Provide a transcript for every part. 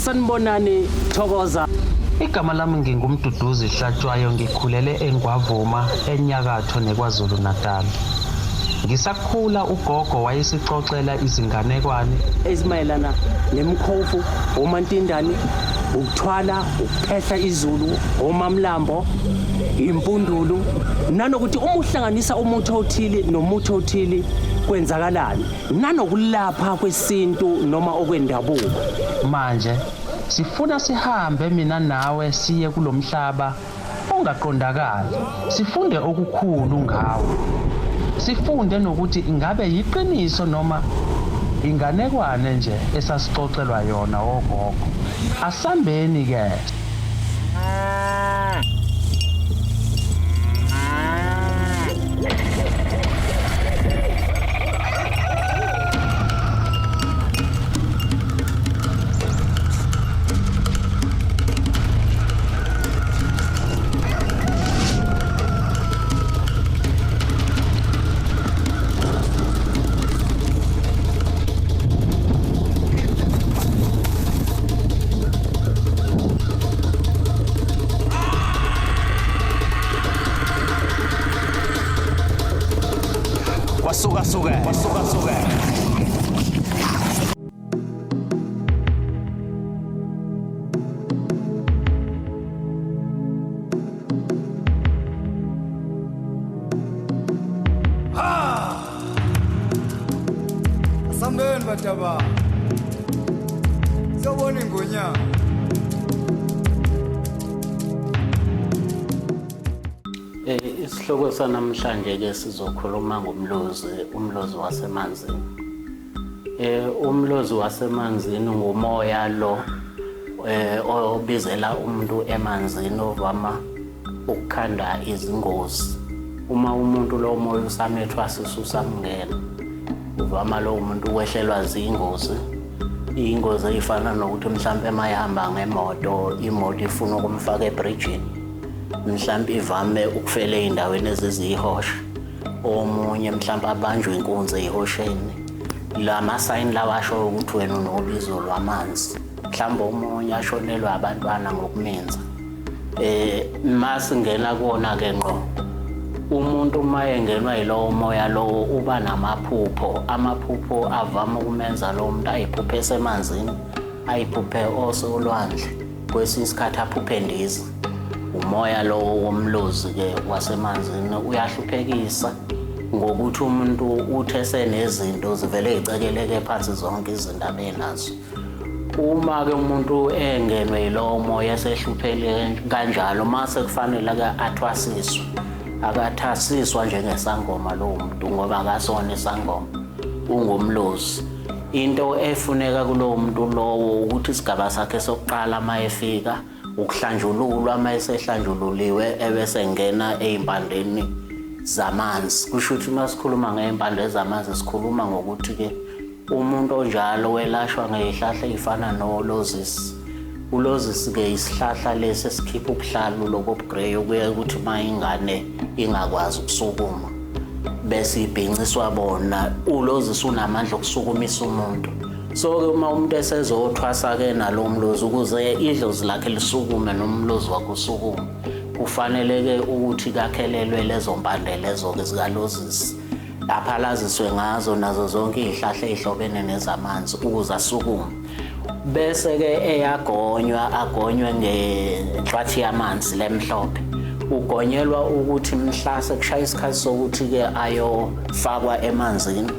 sanibonani Thokoza. Igama lami ngingumduduzi Hlatshwayo, ngikhulele eNgwavuma eNyakatho neKwaZulu Natal. Ngisakhula ugogo wayesixoxela izinganekwane ezimayelana nemkhofu, omantindane, ukuthwala, ukuphehla izulu, omamlambo, impundulu, nanokuthi uma uhlanganisa umuthi othile nomuthi othile kwenzakalani, nanokulapha kwesintu noma okwendabuko. Manje sifuna sihambe mina nawe siye kulomhlaba ongaqondakali, sifunde okukhulu ngawo. Sifunde nokuthi ingabe yiqiniso noma inganekwane nje esasixoxelwa yona ogogo. Asambeni ke. Wasuka. Asambeni bataba. Sawona ingonyama. Isihloko sanamhlanje ke sizokhuluma ngomlozi, umlozi wasemanzini. Umlozi wasemanzini ngumoya lo obizela umuntu emanzini ovama ukukhanda izingozi. Uma umuntu lo moya usamethwa sisusangena, uvama lo umuntu ukwehlelwa zingozi. Ingozi efana nokuthi mhlambe mayihamba ngemoto, imoto ifuna ukumfaka ebridgini. Mhlambe ivame ukufela eindaweni ezizihosha, omunye mhlambe abanjwe inkunzi ehosheni. Lama sign lawasho ukuthi wena unobizo lwamanzi. Mhlambe omunye ashonelwa abantwana ngokumenza. Masingena kuona ke ngqo. Umuntu mayengenwa yilowo moya lo uba namaphupho. Amaphupho avama ukumenza lo muntu ayiphuphe esemanzini, ayiphuphe osolwandle. Kwesinye isikhathi aphuphe ndiza. Umoya lo womlozi ke wasemanzini uyahluphekisa ngokuthi umuntu uthe senezinto zivele ezicekeleke phansi zonke izinto abenazo. Uma ke umuntu engenwe yilowo moya esehluphele kanjalo, mase kufanele ke athwasiswe. Akathasiswa njengesangoma lo muntu ngoba akasona isangoma, ungumlozi. Into efuneka kulo muntu lowo ukuthi isigaba sakhe sokuqala mayefika ukuhlanjululwa, mayesehlanjululiwe ebese ngena ezimpandeni zamanzi. Kusho ukuthi masikhuluma ngeimpande zamanzi sikhuluma ngokuthi ke umuntu onjalo welashwa ngezihlahla ezifana nolozisi. Ulozisi ke isihlahla lesi esikhipha ubuhlalu lobugrey okuye ukuthi mayingane ingakwazi ukusukuma, bese ibhinciswa bona. Ulozisi unamandla okusukumisa umuntu. So ke uma umuntu esezothwasa ke nalomlozi ukuze idlozi lakhe lisukume nomlozi wakhe usukume, kufanele ke ukuthi kakhelelwe lezo mpande lezo ke zikalozisi, aphalaziswe ngazo nazo zonke izihlahla ezihlobene nezamanzi ukuze asukume. Bese ke agonywe ngenhlathi yamanzi lemhlophe. Ugonyelwa ukuthi mhlase kushaya isikhathi sokuthi ke ayofakwa emanzini,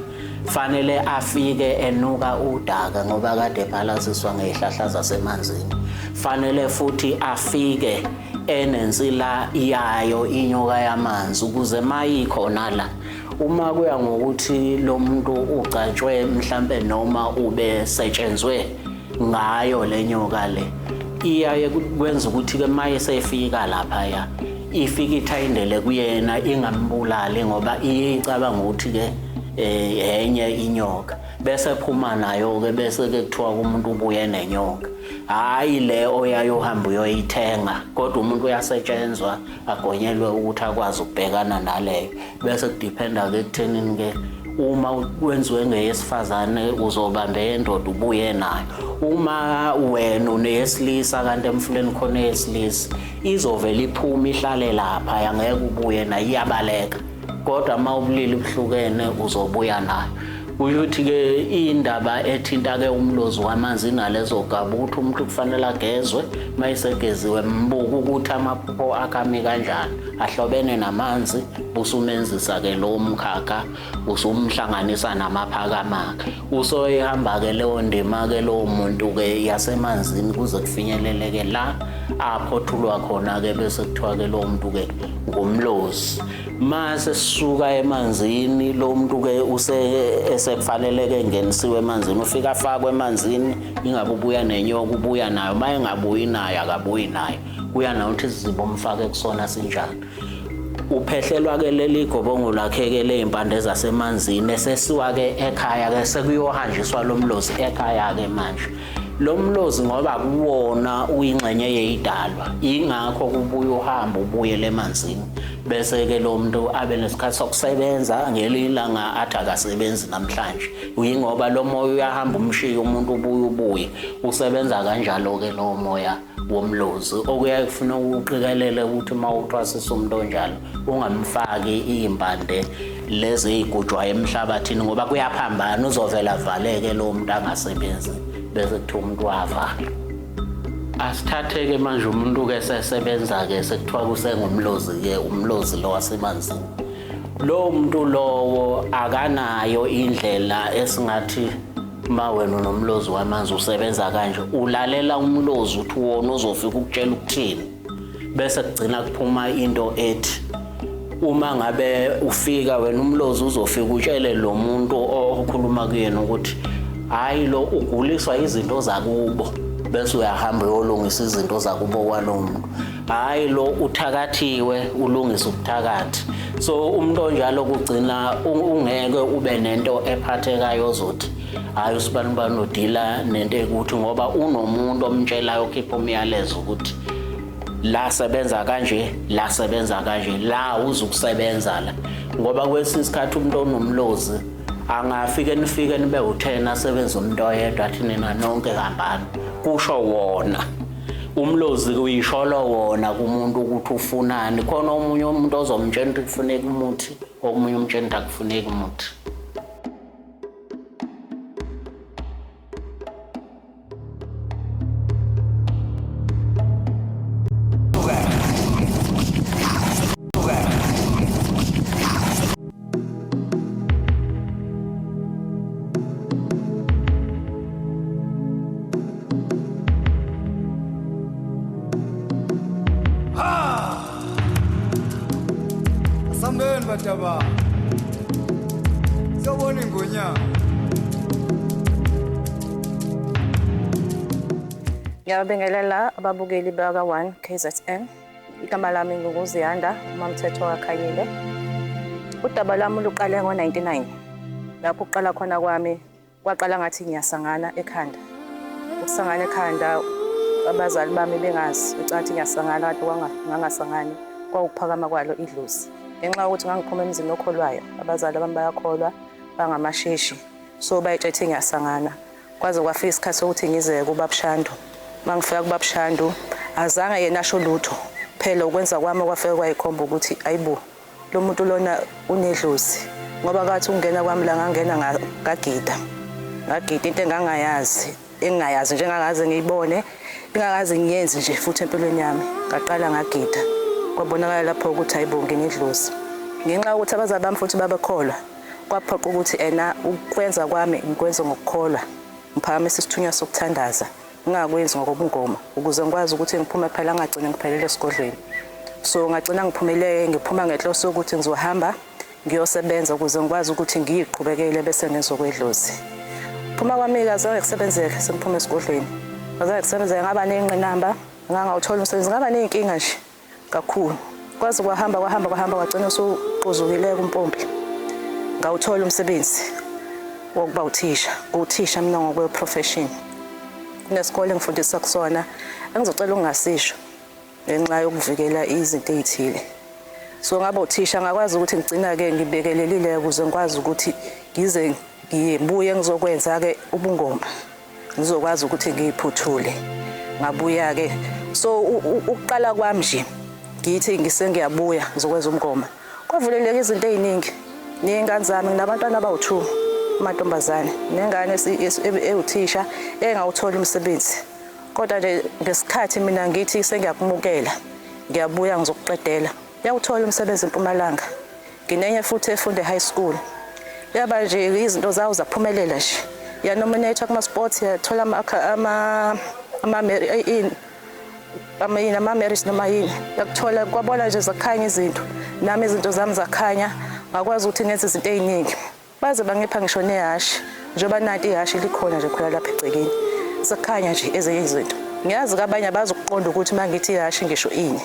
fanele afike enuka udaka ngoba kade ephalaziswa ngezihlahla zasemanzini. Fanele futhi afike enensila yayo inyoka yamanzi ukuze mayikhona la, uma kuya ngokuthi lo muntu ugcatshwe mhlambe noma ube setshenzwe ngayo lenyoka le, iyaye kwenza ukuthi ke maye sefika lapha ya ifika ithayindele kuyena ingambulali ngoba icabanga ukuthi ke enye inyoka, bese phuma nayo ke bese ke kuthiwa umuntu ubuye nenyoka. Hayi le oyayohamba uyoyithenga, kodwa umuntu uyasetshenzwa agonyelwe ukuthi akwazi ukubhekana naleyo. Bese kudiphenda ke ekuthenini ke uma wenziwe ngeyesifazane uzobamba endoda ubuye nayo. Uma wena uneyesilisa kanti emfuleni khona eyesilisa izovela iphuma ihlale lapha angeke ubuye nayo iyabaleka. Kodwa uma ubulili buhlukene uzobuya nayo. Uyuthi-ke indaba ethinta-ke umlozi wamanzi nalezo gaba ukuthi umuntu kufanele agezwe, mayisegeziwe mbuka ukuthi amaphupho akami kanjani, ahlobene namanzi, usumenzisa-ke lowo mkhakha, usumhlanganisa namaphakamaka. Usoyihamba-ke leyo ndima-ke lowo muntu-ke yasemanzini kuze kufinyeleleke la aphothulwa khona-ke bese kuthiwa-ke lowo muntu-ke ngumlozi. Mase sisuka emanzini lo muntu-ke sekufanele-ke ngenisiwe emanzini, ufika afakwe emanzini, ingabe ubuya nenyoka ubuya nayo, uma engabuyi nayo akabuyi nayo, kuya nayo ukuthi isizibo umfake kusona sinjani. Uphehlelwa-ke leli gobongo lakhe-ke ley'mpande zasemanzini esesiwa-ke ekhaya-ke sekuyohanjiswa lo mlozi ekhaya-ke manje. Lo mlozi ngoba kuwona uyingxenye yeyidalwa, ingakho kubuye uhamba ubuyele emanzini. Bese-ke lo muntu abe nesikhathi sokusebenza ngelilanga athi akasebenzi namhlanje. Uyingoba lo moya uyahamba umshiya umuntu ubuye usebenza kanjalo-ke lo moya womlozi. Okuyaye kufuna uqikelele ukuthi uma uthwasisa umuntu onjalo ungamfaki iy'mpande lezi ey'gujwayo emhlabathini ngoba kuyaphambana, uzovela avaleke lo muntu angasebenzi bese kuthiwa umuntu wavala. Asithathe-ke manje umuntu-ke sesebenza-ke sekuthiwa kusengumlozi-ke umlozi lo wasemanzini. Lo muntu lowo akanayo indlela esingathi ma wena unomlozi wamanzi usebenza kanje, ulalela umlozi uthi wona uzofika ukutshela ukuthini. Bese kugcina kuphuma into ethi uma ngabe ufika wena umlozi uzofika utshele lo muntu okhuluma kuyena ukuthi hayi lo uguliswa izinto zakubo, bese uyahamba uyolungisa izinto zakubo kwalo muntu. Hayi lo uthakathiwe ulungisa ubuthakathi. So umuntu onjalo kugcina ungeke ube nento ephathekayo ozothi hayi usibani udila nento ukuthi ngoba unomuntu omtshelayo okhipha umyalezo ukuthi la sebenza kanje, la sebenza kanje, la uzukusebenza la. Ngoba kwesinye isikhathi umuntu onomlozi angafike nifike nibe u10 asebenza umuntu oyedwa athi nina nonke hambani. Kusho wona umlozi uyisholo wona kumuntu ukuthi ufunani. Khona omunye umuntu ozomtshela ukuthi kufuneka umuthi, omunye umtshela ukuthi akufuneki umuthi. Asambeni bataba. Sawona ingonyama. Ngiyabingelela ababukeli baka1 KZN. Igama lami ngukuziyanda uMamthetho waKhanyile. Udaba lami luqale ngo99. Lapho uqala khona kwami kwaqala ngathi ngiyasangana ekhanda. Ukusangana ekhanda abazali bami bengazi ucathi ngiyasangana kade ngangasangani kwaukuphakama kwalo idlozi. Ngenxa yokuthi ngangiphuma emzini okholwayo, abazali bami bayakholwa bangamashishi. So bayitshethe ngiyasangana. Kwaze kwafika isikhathi sokuthi ngize kuBabshandu. Mangifika kuBabshandu azange yena asho lutho. Phela ukwenza kwami kwafika kwayikhomba ukuthi ayibo lo muntu lona unedlozi. Ngoba kathi ungena kwami la ngangena ngagida. Ngagida into engingayazi nje ngangaze ngiyibone, ngingakaze ngiyenze nje futhi empilweni yami. Ngaqala ngagida. Kwabonakala lapho ukuthi hayibo nginedlozi. Ngenxa yokuthi abazali bami futhi babekholwa, kwaphoqa ukuthi ukwenza kwami ngikwenze ngokukholwa. Ngiphakamisa isithunywa sokuthandaza, ngingakwenzi ngokobungoma ukuze ngikwazi ukuthi ngiphume phela ngagcina ngiphelele esigodlweni. So ngagcina ngiphumelele, ngiphuma ngenhloso ukuthi ngizohamba ngiyosebenza ukuze ngikwazi ukuthi ngiyiqhubekele bese ngizokwedlozi. Phuma kwami azange kusebenzeke, sengiphuma esigodlweni. Azange kusebenzeke, ngaba nenqinamba, ngangawuthola umsebenzi, ngaba nenkinga nje kakhulu. Kwaze kwahamba kwagcina usuquzukile kuMpompi. Ngawuthola umsebenzi wokuba uthisha mina ngokwe profession. Kunesikole ngifundisa kusona, engizocela ungasisho ngenxa yokuvikela izinto ezithile. So ngabe uthisha ngakwazi ukuthi ngigcina-ke ngibekelelile ukuze ngikwazi ukuthi ngize ngibuye ngizokwenza-ke ubungoma ngizokwazi ukuthi ngiyiphuthule ngabuya-ke so ukuqala kwami nje ngithi ngisengiyabuya ngizokwenza umngoma kwavuleleka izinto ey'ningi ney'ngane zami nginabantwana abawu-2 amantombazane nengane ewuthisha engawuthola umsebenzi kodwa nje ngesikhathi mina ngithi sengiyakumukela ngiyabuya ngizokuqedela yawuthola umsebenzi eMpumalanga nginenye futhi efunde high school yaba nje izinto zawo zaphumelela nje yanominate kuma-sports yathola ama-marys noma yini yakuthola kwabona nje zakhanya izinto nami izinto zami zakhanya ngakwazi ukuthi ngenze izinto ey'ningi baze bangipha ngisho nehashi njengoba nanti ihashi likhona nje khona lapha egcekeni zakhanya nje ezinye izinto ngiyazi kabanye abazokuqonda ukuthi uma ngithi ihashi ngisho ini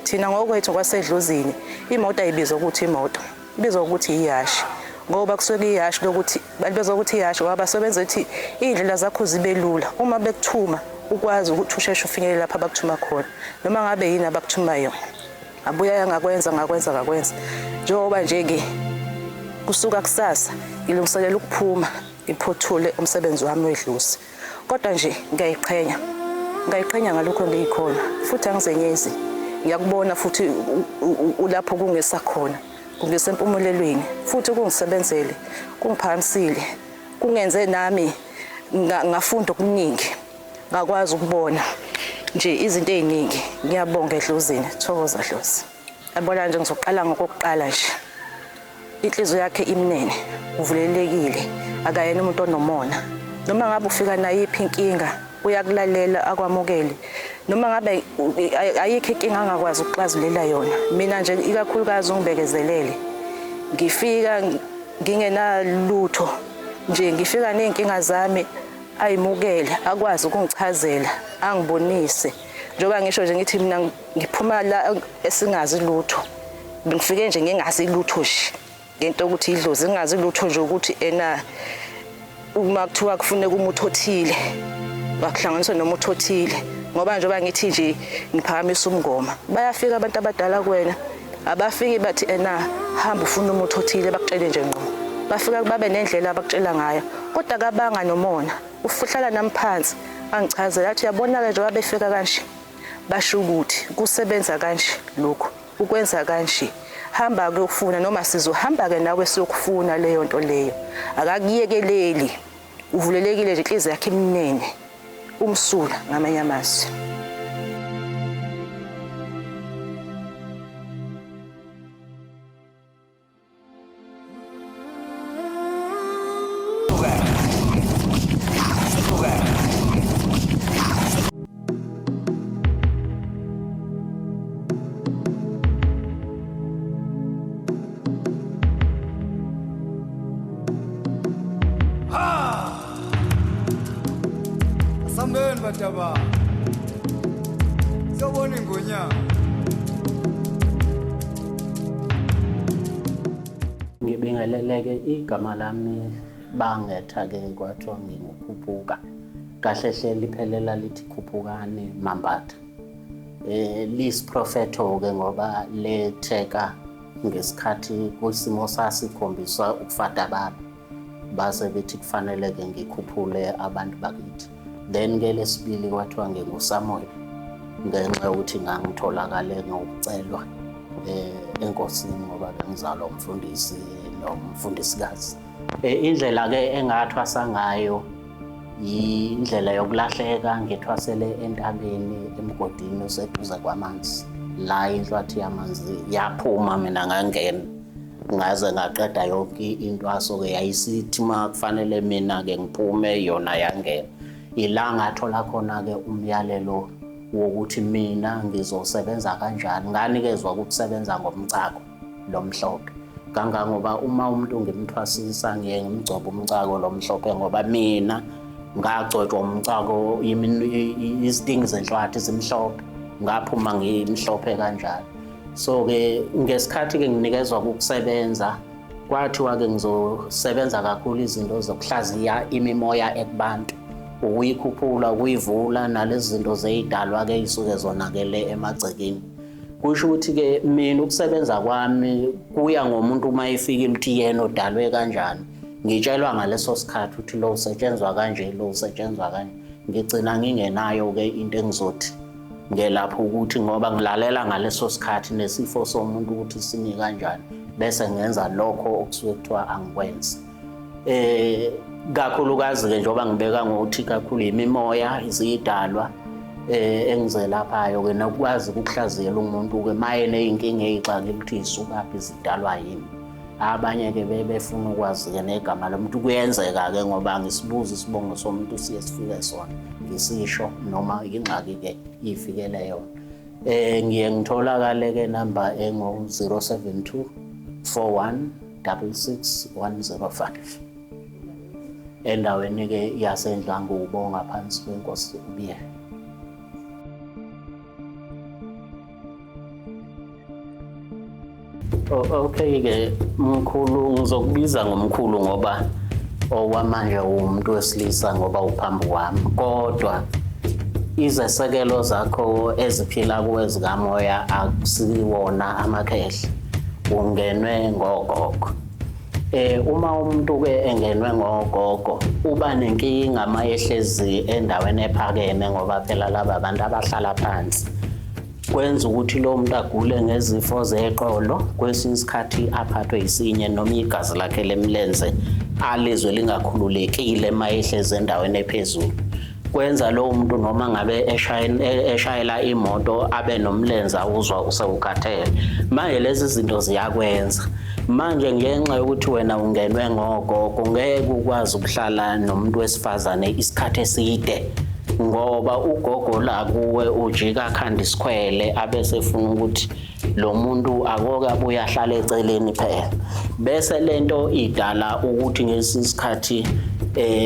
thina ngokwethu kwasedlozini imoto ayibizwa ukuthi imoto ibizwa ukuthi ihashi ngoba kusuke ihashi lokuthi balibizwa ukuthi ihashi ngoba basebenza ukuthi iy'ndlela zakho zibe lula uma bekuthuma ukwazi ukuthi usheshe ufinyelele lapha abakuthuma khona noma ngabe yini abakuthuma yona abuya ngakwenza njengoba nje-ke kusuka kusasa ngilungiselela ukuphuma ngiphothule umsebenzi wami wedlozi kodwa nje ngiyayiqhenya ngalokho engiyikhona futhi angizenyezi ngiyakubona futhi ulapho kungesakhona kungesempumelelweni futhi kungisebenzele kungiphakamisile kungenze nami ngafunda okuningi ngakwazi ukubona nje izinto ey'ningi ngiyabonga eDlozini thokoza Dlozi yabona nje ngizoqala ngokokuqala nje inhliziyo yakhe imnene uvulelekile akayena umuntu onomona noma ngabe ufika nayiphi inkinga uyakulalela akwamukele noma ngabe ayikho inkinga angakwazi ukuxazulela yona mina nje ikakhulukazi ungibekezelele ngifika ngingenalutho nje ngifika ney'nkinga zami ayimukele akwazi ukungichazela angibonise njengoba ngisho nje ngithi mina ngiphuma la esingazi lutho ngifike nje ngingazi lutho nje ngento ukuthi idlozi ngingazi lutho nje ukuthi uma kuthiwa kufuneka umuthi othile bakuhlanganiswa nomuthi othile ngoba njengoba ngithi nje ngiphakamisa umngoma bayafika abantu abadala kuwena abafiki bathi hamba ufuna umuthi othile bakutshele nje ngqo bafika babe nendlela abakutshela ngayo kodwa kabanga nomona ufuhlala nami phansi angichazela athi yabona-ke njengoba befika kanje basho ukuthi kusebenza kanje lokhu ukwenza kanje hamba-ke ukufuna noma sizohamba-ke nawe siyokufuna leyo nto leyo akakuyekeleli uvulelekile nje inhliziyo yakhe imnene umsula ngamanye amazwi. Asambeni bataba. Siyobona ingonyama. Ngibingeleleke igama lami bangetha-ke kwathiwa ngingukhuphuka. Kahle hle liphelela lithi Khuphukani Mambatha. Lisiprofetho-ke ngoba letheka ngesikhathi kwisimo sasikhombisa ukufada baba. Base bethi kufanele-ke ngikhuphule abantu bakithi. Then-ke lesibili kwathiwa nginguSamuel ngenxa yokuthi ngangitholakale ngokucelwa enkosini ngoba bengizalwa umfundisi nomfundisikazi. Indlela-ke engathwasa ngayo indlela yokulahleka ngithwasele entabeni emgodini oseduze kwamanzi la inhlwathi yamanzi yaphuma mina ngangena ngaze ngaqeda yonke intwaso-ke yayisithi uma kufanele mina-ke ngiphume yona yangena ila ngathola khona-ke umyalelo wokuthi mina ngizosebenza kanjani nganikezwa ukusebenza ngomcako lomhlophe kangangoba uma umuntu ngimthwasisa ngiye ngimgcoba umcako lomhlophe ngoba mina ngagcotshwa umcako izitingi zenhlwathi zimhlophe ngaphuma ngimhlophe kanjalo. So-ke ngesikhathi-ke nginikezwa ukusebenza kwathiwa-ke ngizosebenza kakhulu izinto zokuhlaziya imimoya ekubantu ukuyikhuphula ukuyivula nalezi zinto zey'dalwa-ke ey'suke zonakele emagcekeni. kusho ukuthi-ke mina ukusebenza kwami kuya ngomuntu uma efika emthiyeni odalwe kanjani. Ngitshelwa ngaleso sikhathi ukuthi lo usetshenzwa kanje, lo usetshenzwa kanje. Ngigcina ngingenayo-ke into engizothi ngelapho ukuthi ngoba ngilalela ngaleso sikhathi nesifo somuntu ukuthi simi kanjani, bese ngenza lokho okusuke kuthiwa angikwenzi. Kakhulukazi-ke njengoba ngibeka ngokuthi kakhulu imimoya izidalwa engizelaphayo-ke nokwazi ukukuhlaziyela umuntu-ke maye ney'nkinga ey'xakile ukuthi yisukaphi zidalwa yini. Abanye-ke befuna ukwazi-ke negama lomuntu. Kuyenzeka-ke ngoba ngisibuza isibongo somuntu siye sifike sona ngisisho noma ingxaki-ke iyifikele yona. Ngiye ngitholakale-ke namba engo-072 4166 105 endaweni-ke yaseNdlangubo ngaphansi kweNkosi uBiyela. Okay-ke mkhulu, ngizokubiza ngomkhulu ngoba okwamanje umuntu wesilisa ngoba uphambi kwami, kodwa izesekelo zakho eziphila kuwe zikamoya akusiwona amakhehle, ungenwe ngogogo. Uma umuntu-ke engenwe ngogogo uba nenkinga uma ehlezi endaweni ephakeme ngoba phela laba abantu abahlala phansi. Kwenza ukuthi lo muntu agule ngezifo zeqolo, kwesinye isikhathi aphathwe isinye noma igazi lakhe lemlenze alizwe lingakhululekile uma ehlezi endaweni ephezulu. Kwenza lo muntu noma ngabe eshayela imoto abe nomlenze awuzwa usewukhathele. Manje lezi zinto ziyakwenza. Manje ngenxa yokuthi wena ungenwe ngogogo ngeke ukwazi ukuhlala nomuntu wesifazane isikhathi eside, ngoba ugogo la kuwe ujika khanda isikhwele abese efuna ukuthi lo muntu akoke abuye ahlale eceleni phela. Bese lento idala ukuthi ngesikhathi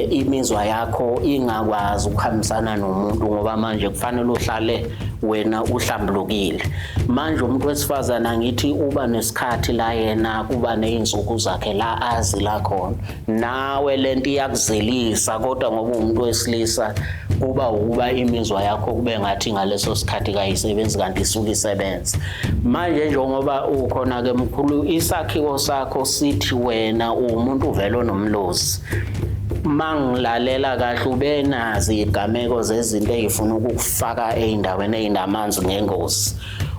imizwa yakho ingakwazi ukuhambisana nomuntu ngoba manje kufanele uhlale wena uhlambulukile. Manje umuntu wesifazane angithi uba nesikhathi la yena kuba nezinsuku zakhe la azi la khona. Nawe lento iyakuzelisa kodwa ngoba umuntu wesilisa kuba ukuba imizwa yakho kube ngathi ngaleso sikhathi kayisebenzi kanti isuke isebenza. Manje njengoba ukhona-ke mkhulu, isakhiwo sakho sithi wena umuntu uvela onomlozi. Mangilalela kahle ube nazi igameko zezinto ezifuna ukukufaka eindaweni ezinamanzi ngengozi.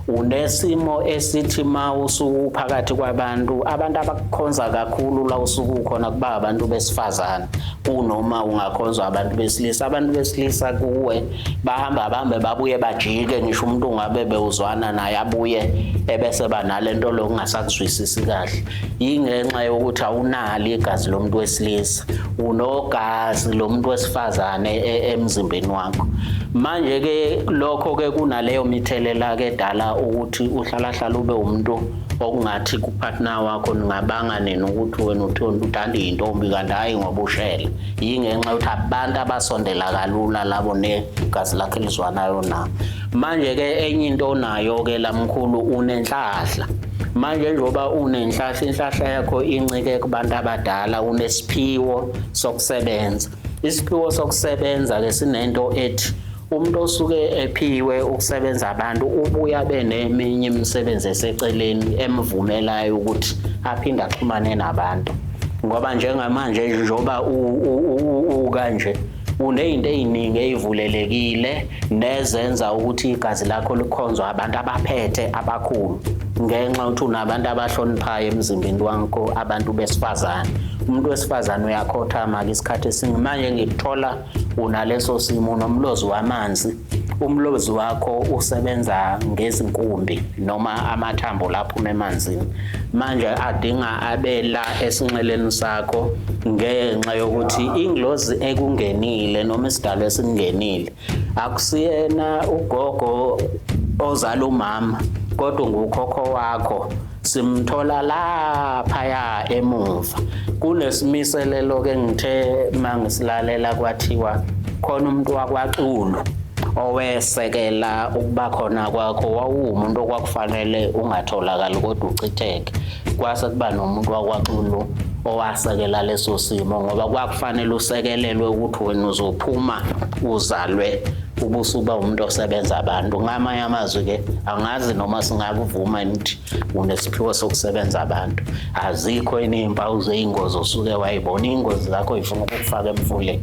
Unesimo esithi ma usuku phakathi kwabantu, abantu abakukhonza kakhulu la usuku ukhona kuba abantu besifazana kunoma ungakhonzwa abantu besilisa. Abantu besilisa kuwe bahamba bahambe babuye bajike, ngisho umuntu ungabe bewuzwana naye abuye ebese banalento lokungasakuzwisisi kahle. Yingenxa yokuthi awunalo igazi lomuntu wesilisa, unogazi lomuntu wesifazane emzimbeni wakho. Manje-ke lokho-ke kunaleyo mithelela-ke dala ukuthi uhlala ube umuntu okungathi kupartner wakho ningabanga nina ukuthi wena uthanda intombi kanti hayi ngoba ushela. Yingenxa yokuthi abantu abasondela kalula labo negazi lakhe elizwanayo nabo. Manje-ke enye into onayo-ke lamkhulu unenhlahla. Manje njengoba unenhlahla, inhlahla yakho incike kubantu abadala, unesiphiwo sokusebenza. Isiphiwo sokusebenza-ke sinento ethi umuntu osuke ephiwe ukusebenza abantu ubuya beneminye imisebenzi eseceleni emvumelayo ukuthi aphinde axhumane nabantu. Ngoba njengamanje njengoba kanje unezinto eziningi ezivulelekile nezenza ukuthi igazi lakho likhonzwe abantu abaphethe abakhulu, ngenxa ukuthi unabantu abahloniphayo emzimbeni wakho, abantu besifazane. Umuntu wesifazane uyakhothama isikhathi esiningi. Manje ngikuthola unaleso simo nomlozi wamanzi. Umlozi wakho usebenza ngezinkumbi noma amathambo lapho emanzini. Manje adinga abela esinxeleni sakho ngenxa yokuthi inglozi ekungenile noma isidalwa esingenile akusiyena ugogo ozala umama, kodwa ngukhokho wakho. Simthola laphaya emuva. Kunesimiselelo-ke ngithe mangisilalela kwathiwa khona umuntu wakwaXulu owesekela ukuba khona kwakho, wawumuntu okwakufanele ungatholakali kodwa uchitheke. Kwase kuba nomuntu wakwaXulu owasekela leso simo, ngoba kwakufanele usekelelwe ukuthi wena uzophuma uzalwe ubusuba umuntu osebenza abantu. Ngamanye amazwi-ke angazi noma singakuvuma ukuthi unesiphiwo sokusebenza abantu. Azikho impawu zey'ngozi osuke wayibona, iy'ngozi zakho yifuna ukukufaka emfuleni.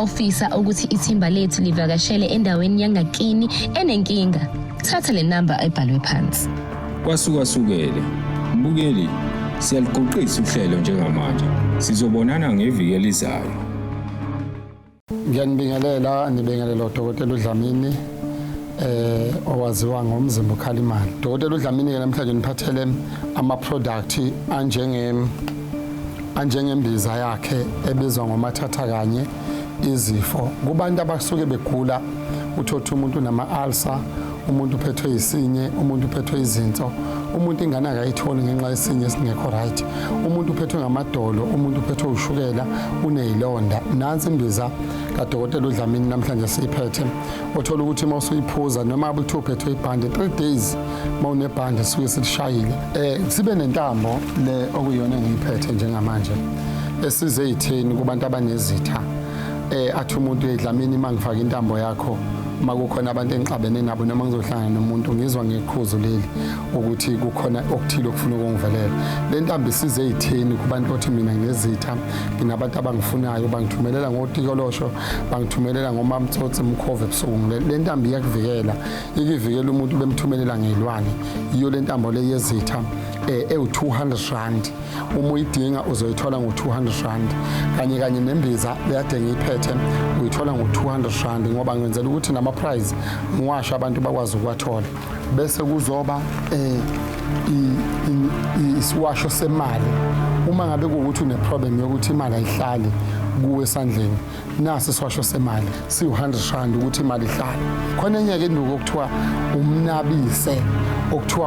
Ufisa ukuthi ithimba lethu livakashele endaweni yangakini enenkinga, thatha le namba ebhalwe phansi. Kwasukasukele mbukeli, siyaliqoqisa uhlelo njengamanje. Sizobonana ngeviki elizayo. Ngiyanibingelela uDokotela uDlamini owaziwa ngomzimba uKhalimani. Dokotela uDlamini ke namhlanje niphathele ama-product anjengembiza yakhe ebizwa ngomathatha kanye izifo. Kubantu abasuke begula, uthotha umuntu nama-ulcer, umuntu uphethwe isinye, umuntu uphethwe izinso, umuntu ingane akayitholi ngenxa yesinye esingekho right, umuntu uphethwe ngamadolo, umuntu uphethwe ushukela, uneyilonda. Nansi imbiza kaDokotela uDlamini namhlanje siyiphethe. Uthola ukuthi uma usuyiphuza noma uthi uphethwe ibhande 3 days uma unebhande suke silishayile. Sibe nentambo le okuyona engiyiphethe njengamanje esize itheni kubantu abanezitha. Athi umuntu uDlamini mangifaka intambo yakho makukhona abantu engixabene nabo noma ngizohlangana nomuntu ngizwa ngekhuzu leli ukuthi kukhona okuthile okufuna ukungivelela. Le ntambo isize itheni kubantu othi mina ngezitha, nginabantu abangifunayo, bangithumelela ngotikolosho, bangithumelela ngomamtsotsi mkhove ebusuku. Le ntambo iyakuvikela, ikivikela umuntu bemthumelela ngezilwane. Iyo le ntambo le yezitha ewu-200 rand. Uma uyidinga uzoyithola ngo-200 rand. Kanye nembiza leyade ngiyiphethe uyithola ngo-200 rand, ngoba ngenzela ukuthi nama-price ngiwasho abantu bakwazi ukuwathola. Bese kuzoba isiwasho semali. Uma ngabe kuwukuthi une-problem yokuthi imali ayihlali kuwe esandleni, nasi isiwasho semali siwu-100 rand ukuthi imali ihlale. Khona enye-ke induku okuthiwa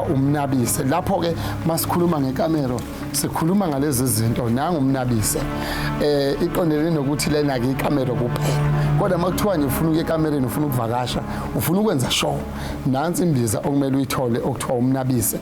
umnabise. Lapho-ke masikhuluma ngekamero sikhuluma ngalezi zinto, nangu umnabise. Iqondene nokuthi lena-ke ikamero kuphela. Kodwa uma kuthiwa ufuna ukuya ekamereni, ufuna ukuvakasha, ufuna ukwenza show, nansi imbiza okumele uyithole okuthiwa umnabise.